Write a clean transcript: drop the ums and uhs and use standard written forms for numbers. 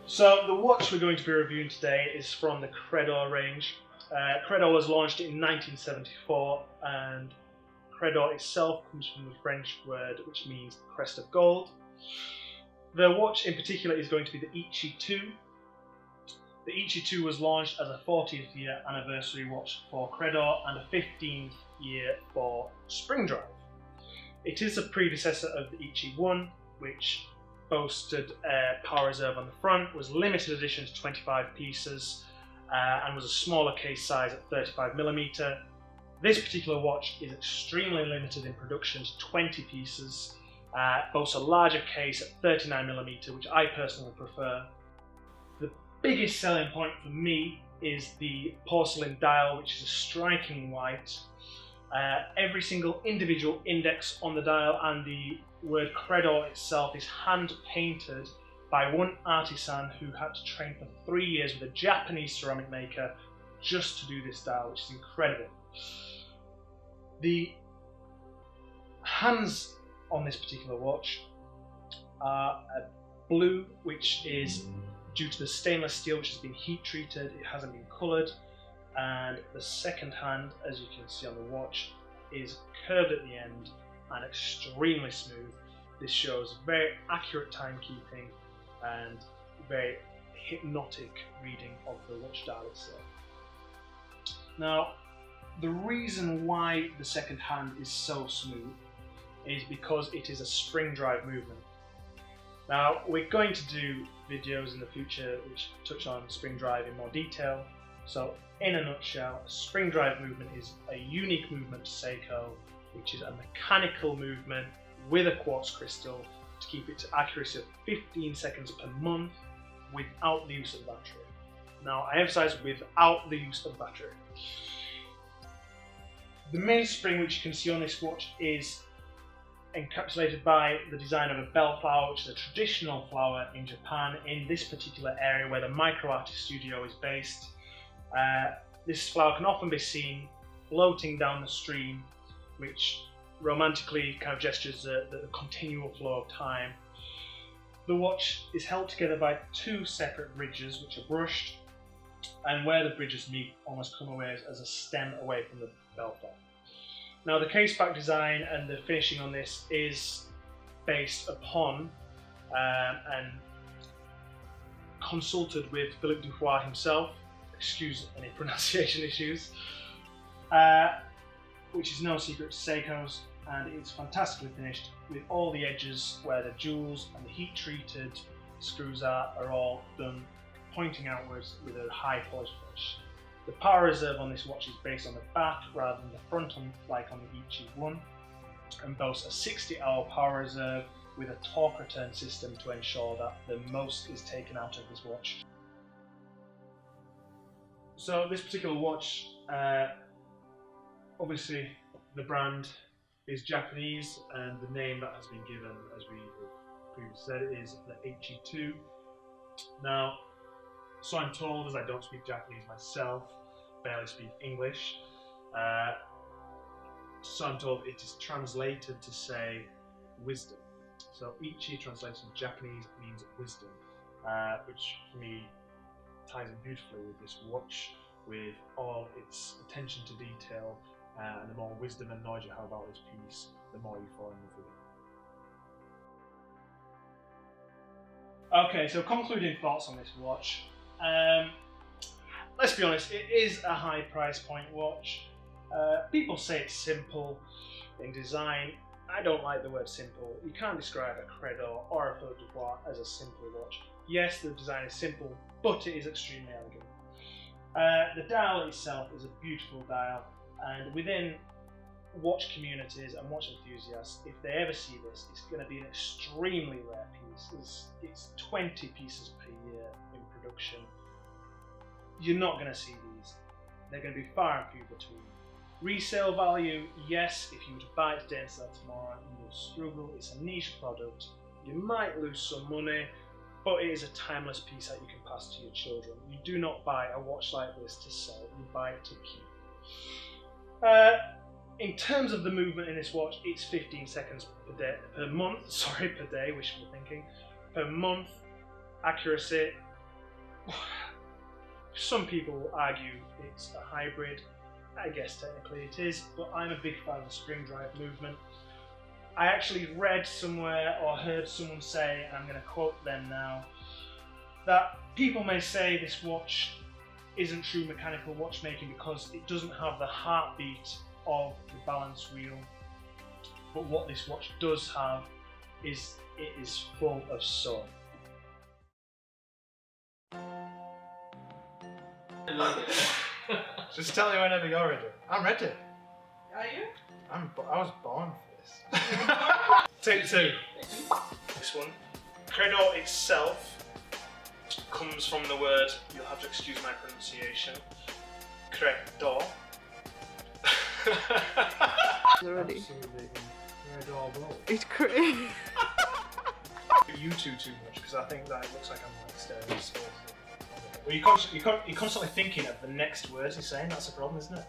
So the watch we're going to be reviewing today is from the Credor range. Credor was launched in 1974, and Credor itself comes from the French word which means crest of gold. The watch in particular is going to be the Eichi II. The Eichi II was launched as a 40th year anniversary watch for Credor and a 15th year for Spring Drive. It is a predecessor of the Eichi I, which boasted power reserve on the front, was limited edition to 25 pieces, and was a smaller case size at 35mm. This particular watch is extremely limited in production to 20 pieces, boasts a larger case at 39mm, which I personally prefer. The biggest selling point for me is the porcelain dial, which is a striking white. Every single individual index on the dial and the word Credor itself is hand painted by one artisan who had to train for 3 years with a Japanese ceramic maker just to do this dial, which is incredible. The hands on this particular watch are blue, which is due to the stainless steel, which has been heat treated. It hasn't been coloured. And the second hand, as you can see on the watch, is curved at the end and extremely smooth. This shows very accurate timekeeping and very hypnotic reading of the watch dial itself. Now, the reason why the second hand is so smooth is because it is a spring drive movement. Now, we're going to do videos in the future which touch on spring drive in more detail. So, in a nutshell, a spring drive movement is a unique movement to Seiko, which is a mechanical movement with a quartz crystal to keep it to accuracy of 15 seconds per month without the use of battery. Now, I emphasize without the use of battery. The mainspring which you can see on this watch is encapsulated by the design of a bellflower, which is a traditional flower in Japan, in this particular area where the micro artist studio is based. This flower can often be seen floating down the stream, which romantically kind of gestures the continual flow of time. The watch is held together by two separate bridges which are brushed, and where the bridges meet almost come away as a stem away from the bellflower. Now, the case back design and the finishing on this is based upon and consulted with Philippe Dufour himself, excuse any pronunciation issues, which is no secret to Seiko's, and it's fantastically finished with all the edges where the jewels and the heat treated screws are all done pointing outwards with a high polish finish. The power reserve on this watch is based on the back rather than the front like on the Eichi I, and boasts a 60-hour power reserve with a torque return system to ensure that the most is taken out of this watch. So this particular watch, obviously the brand is Japanese, and the name that has been given, as we previously said, is the Eichi II. Now, so I'm told, as I don't speak Japanese myself, barely speak English, so I'm told it is translated to say wisdom. So Eichi translated to Japanese means wisdom, which for me ties in beautifully with this watch, with all its attention to detail, and the more wisdom and knowledge you have about this piece, the more you fall in love with it. Okay, so concluding thoughts on this watch. Let's be honest, it is a high price point watch. People say it's simple in design. I don't like the word simple. You can't describe a Credor or a Philippe Dufour as a simple watch. Yes, the design is simple, but it is extremely elegant. The dial itself is a beautiful dial, and within watch communities and watch enthusiasts, if they ever see this, it's going to be an extremely rare piece. It's 20 pieces per year in production. You're not going to see these. They're going to be far and few between. Resale value, yes, if you were to buy it today and sell it tomorrow, you will struggle. It's a niche product. You might lose some money, but it is a timeless piece that you can pass to your children. You do not buy a watch like this to sell, you buy it to keep. In terms of the movement in this watch, it's 15 seconds per month, wishful thinking, per month. Accuracy, some people argue it's a hybrid. I guess technically it is, but I'm a big fan of the spring drive movement. I actually read somewhere or heard someone say, and I'm going to quote them now, that people may say this watch isn't true mechanical watchmaking because it doesn't have the heartbeat of the balance wheel. But what this watch does have is it is full of soul. Just tell me whenever you're ready. I'm ready. Are you? I was born for this. Take two. This one. Credor itself comes from the word, you'll have to excuse my pronunciation, Credor. Already. Absolutely adorable. It's crazy. You two too much because I think that it looks like I'm like staring at space. Well, you're constantly thinking of the next words you're saying, that's the problem, isn't it?